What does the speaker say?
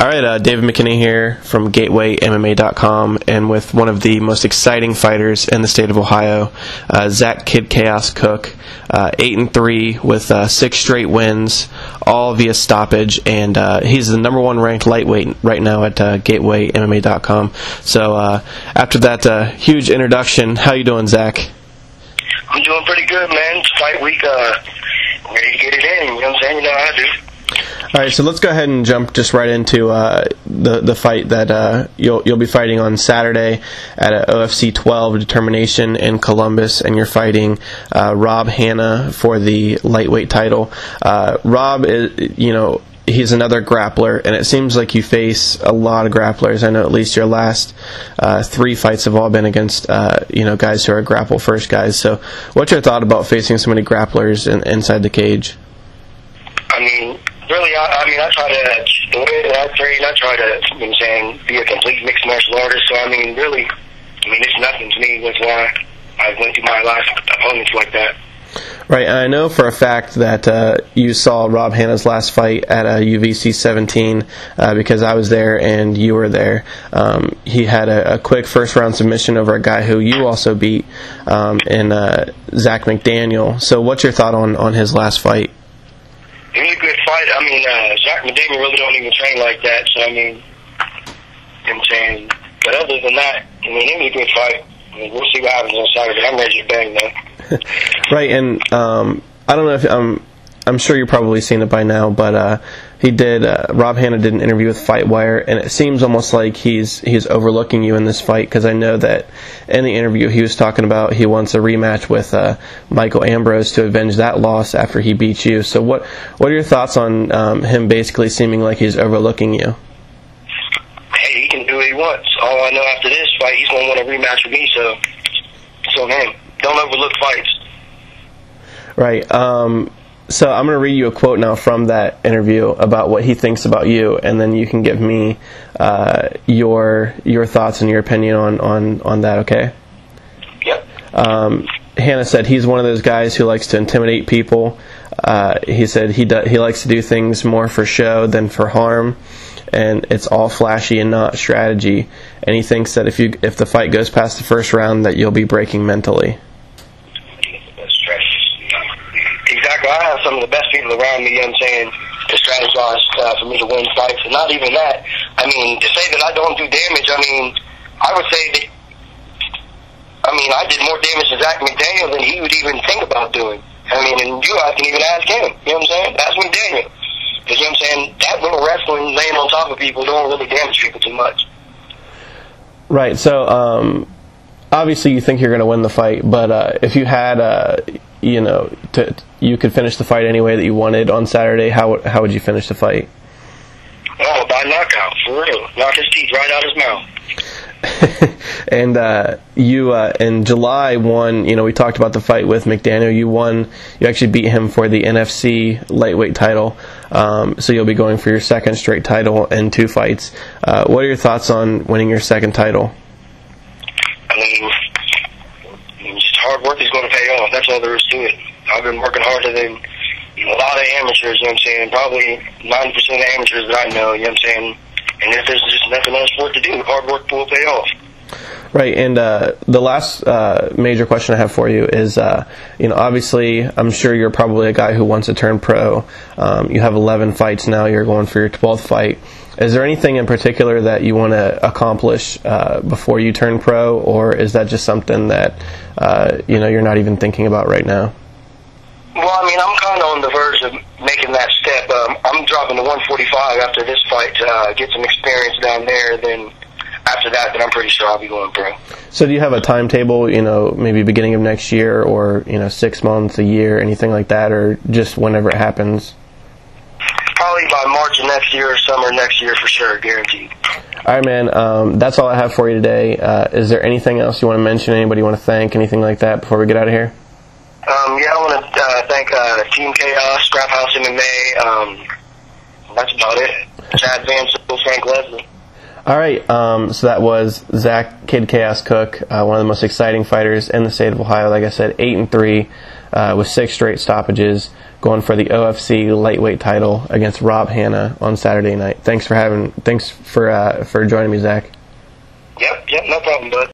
All right, David McKinney here from GatewayMMA.com, and with one of the most exciting fighters in the state of Ohio, Zach "Kid Chaos" Cook, 8-3 with 6 straight wins, all via stoppage, and he's the #1 ranked lightweight right now at GatewayMMA.com. So after that huge introduction, how you doing, Zach? I'm doing pretty good, man. It's fight week, ready to get it in. You know what I'm saying? You know how I do. All right, so let's go ahead and jump just right into the fight that you'll be fighting on Saturday at a OFC 12 determination in Columbus, and you're fighting Rob Hanna for the lightweight title. Rob is, he's another grappler, and it seems like you face a lot of grapplers. I know at least your last 3 fights have all been against guys who are grapple first guys. So, what's your thought about facing so many grapplers inside the cage? I mean, really, I try to, the way that I train, I try to, be a complete mixed martial artist. So, really, it's nothing to me. That's why I went through my last opponents like that. Right, and I know for a fact that you saw Rob Hanna's last fight at UVC 17 because I was there and you were there. He had a quick first-round submission over a guy who you also beat in Zach McDaniel. So what's your thought on his last fight? It was a good fight. Zach McDaniel really don't even train like that. So, but other than that, it was a good fight. We'll see what happens on Saturday. I'm ready to bang, though. Right, and I don't know if I'm sure you've probably seen it by now, but Rob Hanna did an interview with FightWire, and it seems almost like he's overlooking you in this fight, because I know that in the interview he was talking about he wants a rematch with Michael Ambrose to avenge that loss after he beat you. So what are your thoughts on him basically seeming like he's overlooking you? Hey, he can do what he wants. All I know after this fight, he's going to want a rematch with me, so man, don't overlook fights. Right. So I'm going to read you a quote now from that interview about what he thinks about you, and then you can give me your thoughts and your opinion on that, okay? Yep. Hanna said he's one of those guys who likes to intimidate people. He said he likes to do things more for show than for harm, and it's all flashy and not strategy. And he thinks that if the fight goes past the first round, that you'll be breaking mentally. Exactly. I have some of the best people around me, to strategize for me to win fights. And not even that. To say that I don't do damage, I would say that, I did more damage to Zach McDaniel than he would even think about doing. And you guys can even ask him. You know what I'm saying? Ask McDaniel. Because, that little wrestling, laying on top of people, don't really damage people too much. Right. So, obviously you think you're going to win the fight, but if you had, you could finish the fight any way that you wanted on Saturday, how would you finish the fight? Oh, by knockout, for real. Knock his teeth right out his mouth. And you in July won. We talked about the fight with McDaniel. You won. You actually beat him for the NFC lightweight title. So you'll be going for your second straight title in 2 fights. What are your thoughts on winning your second title? Just hard work is going to pay off. That's all there is to it. I've been working harder than a lot of amateurs. Probably 90% of the amateurs that I know. And if there's just nothing else for it to do, hard work will pay off. Right, and the last major question I have for you is, obviously, I'm sure you're probably a guy who wants to turn pro. You have 11 fights now. You're going for your 12th fight. Is there anything in particular that you want to accomplish before you turn pro, or is that just something that you're not even thinking about right now? Well, I'm kind of on the verge of making that step. I'm dropping to 145 after this fight to get some experience down there. Then after that, then I'm pretty sure I'll be going pro. So do you have a timetable, maybe beginning of next year, or 6 months, a year, anything like that, or just whenever it happens? Probably by March of next year or summer next year for sure, guaranteed. All right, man. That's all I have for you today. Is there anything else you want to mention? Anybody you want to thank? Anything like that before we get out of here? I want to thank Team Chaos, Scrap House MMA. That's about it. Chad Van Sickle, Frank Leslie. All right, so that was Zach "Kid Chaos" Cook, one of the most exciting fighters in the state of Ohio. Like I said, 8-3, with 6 straight stoppages, going for the OFC lightweight title against Rob Hanna on Saturday night. Thanks for joining me, Zach. Yep, no problem, bud.